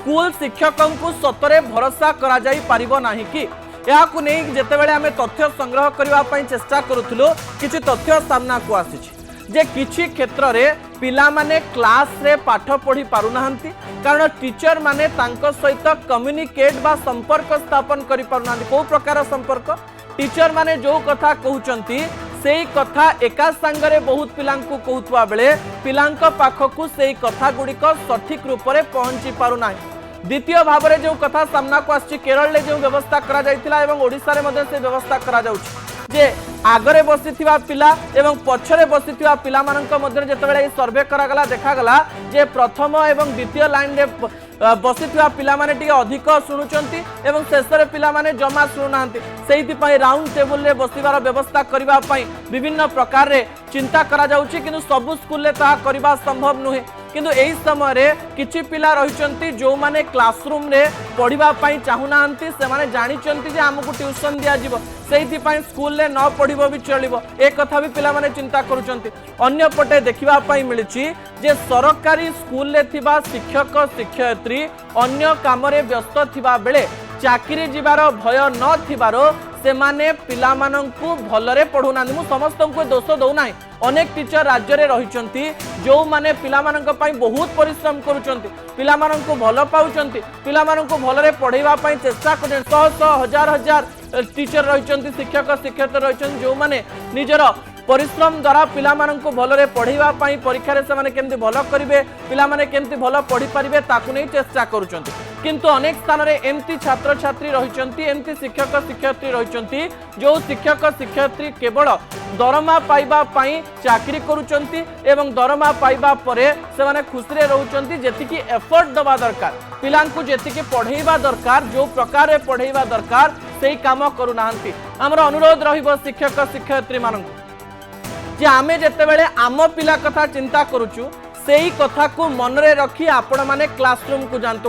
School शिक्षकों को सतरे भरोसा करा जाई पारिबो नाही कि याकु नै जेतेबेले आमे तथ्य संग्रह करबा पई चेष्टा करूथुलो किछि तथ्य सामना को आसीछि जे किछि क्षेत्र रे पिला माने क्लास रे पाठ पढ़ी पारु नाहंती कारण टीचर माने तांको सहित कम्युनिकेट बा संपर्क स्थापन करि पारु नाहंती को प्रकार संपर्क टीचर माने जो कथा कहउचंती सेई कथा एका संगरे बहुत पिलांकु कहउतवा बेले पिलांक पाखकु सेई कथा गुडिक सठिक रूप रे पहुंची पारु नाही। द्वितीय भाव में जो कथा सामना को आछि केरल रे जो व्यवस्था करा जायतिला एवं ओडिसा रे मध्ये से व्यवस्था करा जाउछि जे आगरे बसिथिबा पिला एवं पछरे बसिथिबा पिला मानक मध्ये जेतेबेले सर्वे करा गला देखा गला जे प्रथम एवं द्वितीय लाइन रे बसिथिबा पिला माने टिके अधिक सुनुचंती एवं शेषरे पिला माने जमा सुनुनांती सेहिति पई राउंड टेबल रे बसिबार व्यवस्था करिबा पई विभिन्न प्रकार रे चिंता करा जाउछि किंतु सब स्कूल ले ता करिबा संभव नुहे किंतु एही समय रे किछि पिला रहिचंती जो माने क्लासरूम रे पढिबा पई चाहुनांती से माने जानिचंती जे हमकु ट्यूशन दिया जिवो सेहिति पई स्कूल ले न पढिबो भी चलिबो ए कथा भी पिला माने चिंता करूचंती। अन्य पटे देखिबा पई मिलिछि जे सरकारी स्कूल ले थिबा शिक्षक शिक्षयित्री अन्य काम रे व्यस्त थिबा बेले चाकरी जीवार भय न थिबारो से माने पिला माननकु भलरे पढुना मु समस्त को दोष दउ नाही अनेक टीचर राज्य रे रहिचंती जो माने पिला माननक पई बहुत परिश्रम करूचंती पिला माननकु भल पाउचंती पिला माननकु भलरे पढेबा पई चेष्टा करन सौ सौ हजार हजार टीचर रहिचंती शिक्षक शिक्षयित्री रहिचंती जो माने निजर परिश्रम द्वारा पिला माननकु भलरे पढेबा पई परीक्षा रे से माने केमति भल करिवे पिला माने केमति भल पढी परिबे ताकु नै चेष्टा करूचंती किंतु अनेक स्थान रे एमती छात्र छात्री रहिचंती एमती शिक्षक शिक्षयित्री रहिचंती जो शिक्षक शिक्षयित्री केवल दरमा पाइबा पई चाकरी करूचंती एवं दरमा पाइबा परे से माने खुशी रे रहउचंती जेतिकी एफर्ट दबा दरकार पिलांकु जेतिकी पढेइबा दरकार जो प्रकार रे पढेइबा दरकार सेही काम करू नाहंती। हमर अनुरोध रहिबो शिक्षक शिक्षयित्री माननकु जे आमे जेतेबेले आम पिला कथा चिंता करूचु सेही कथा को मन रे रखी आपण माने क्लासरूम को जानतु